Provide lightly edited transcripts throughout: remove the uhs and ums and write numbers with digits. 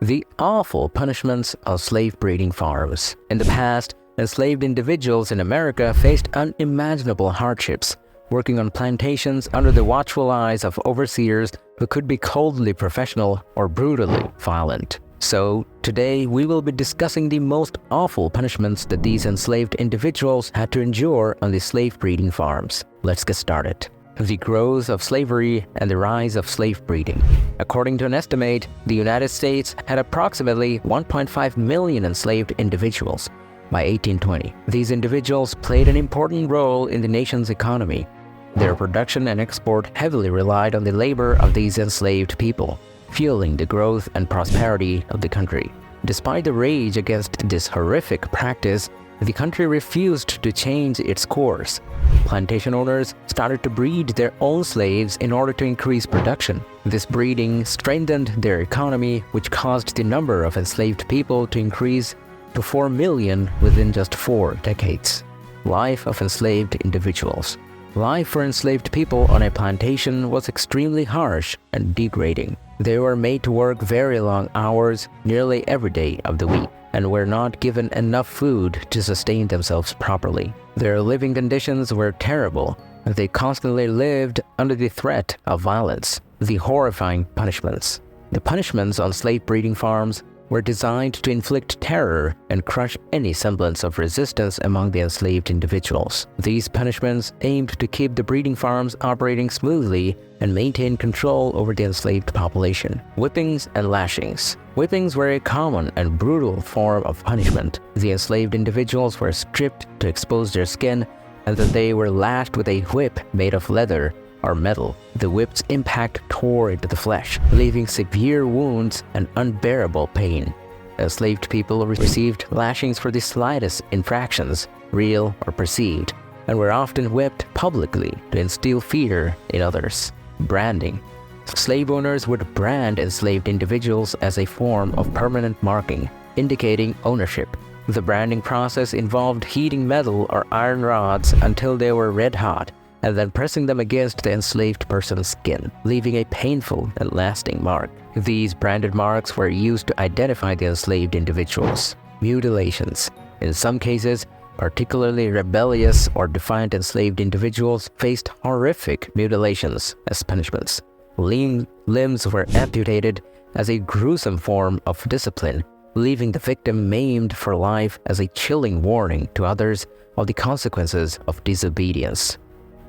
The awful punishments of slave breeding farms. In the past, enslaved individuals in America faced unimaginable hardships, working on plantations under the watchful eyes of overseers who could be coldly professional or brutally violent. So, today we will be discussing the most awful punishments that these enslaved individuals had to endure on the slave breeding farms. Let's get started. The growth of slavery and the rise of slave breeding. According to an estimate, the United States had approximately 1.5 million enslaved individuals by 1820. These individuals played an important role in the nation's economy. Their production and export heavily relied on the labor of these enslaved people, fueling the growth and prosperity of the country. Despite the rage against this horrific practice, the country refused to change its course. Plantation owners started to breed their own slaves in order to increase production. This breeding strengthened their economy, which caused the number of enslaved people to increase to 4 million within just 4 decades. Life of enslaved individuals. Life for enslaved people on a plantation was extremely harsh and degrading. They were made to work very long hours nearly every day of the week and were not given enough food to sustain themselves properly. Their living conditions were terrible. They constantly lived under the threat of violence. The horrifying punishments. The punishments on slave breeding farms were designed to inflict terror and crush any semblance of resistance among the enslaved individuals. These punishments aimed to keep the breeding farms operating smoothly and maintain control over the enslaved population. Whippings and lashings. Whippings were a common and brutal form of punishment. The enslaved individuals were stripped to expose their skin, and then they were lashed with a whip made of leather or metal. The whip's impact tore into the flesh, leaving severe wounds and unbearable pain. Enslaved people received lashings for the slightest infractions, real or perceived, and were often whipped publicly to instill fear in others. Branding. Slave owners would brand enslaved individuals as a form of permanent marking, indicating ownership. The branding process involved heating metal or iron rods until they were red hot, and then pressing them against the enslaved person's skin, leaving a painful and lasting mark. These branded marks were used to identify the enslaved individuals. Mutilations. In some cases, particularly rebellious or defiant enslaved individuals faced horrific mutilations as punishments. Limbs were amputated as a gruesome form of discipline, leaving the victim maimed for life as a chilling warning to others of the consequences of disobedience.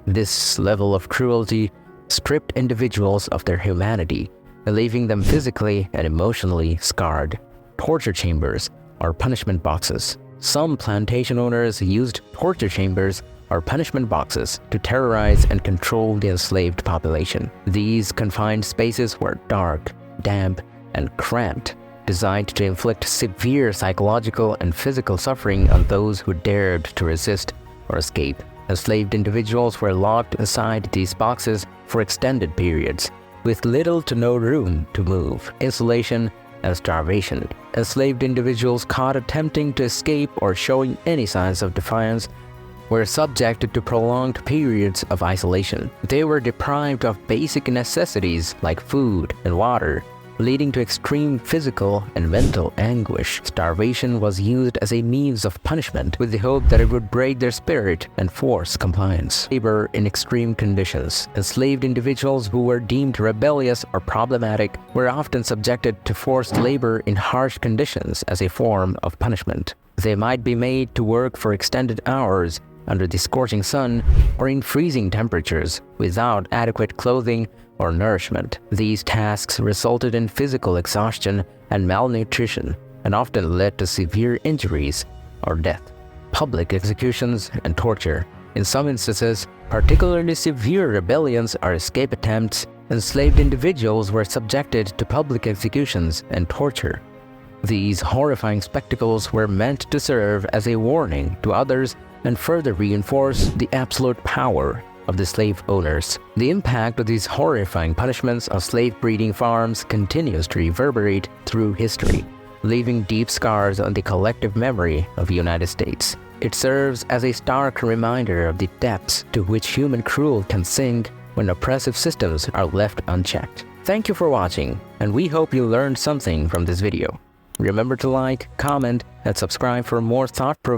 This level of cruelty stripped individuals of their humanity, leaving them physically and emotionally scarred. Torture chambers or punishment boxes. Some plantation owners used torture chambers or punishment boxes to terrorize and control the enslaved population. These confined spaces were dark, damp, and cramped, designed to inflict severe psychological and physical suffering on those who dared to resist or escape. Enslaved individuals were locked inside these boxes for extended periods, with little to no room to move. Isolation and starvation. Enslaved individuals caught attempting to escape or showing any signs of defiance were subjected to prolonged periods of isolation. They were deprived of basic necessities like food and water, leading to extreme physical and mental anguish. Starvation was used as a means of punishment with the hope that it would break their spirit and force compliance. Labor in extreme conditions. Enslaved individuals who were deemed rebellious or problematic were often subjected to forced labor in harsh conditions as a form of punishment. They might be made to work for extended hours under the scorching sun or in freezing temperatures without adequate clothing or nourishment. These tasks resulted in physical exhaustion and malnutrition and often led to severe injuries or death. Public executions and torture. In some instances, particularly severe rebellions or escape attempts, enslaved individuals were subjected to public executions and torture. These horrifying spectacles were meant to serve as a warning to others and further reinforce the absolute power of the slave owners. The impact of these horrifying punishments on slave breeding farms continues to reverberate through history, leaving deep scars on the collective memory of the United States. It serves as a stark reminder of the depths to which human cruelty can sink when oppressive systems are left unchecked. Thank you for watching, and we hope you learned something from this video. Remember to like, comment, and subscribe for more thought-provoking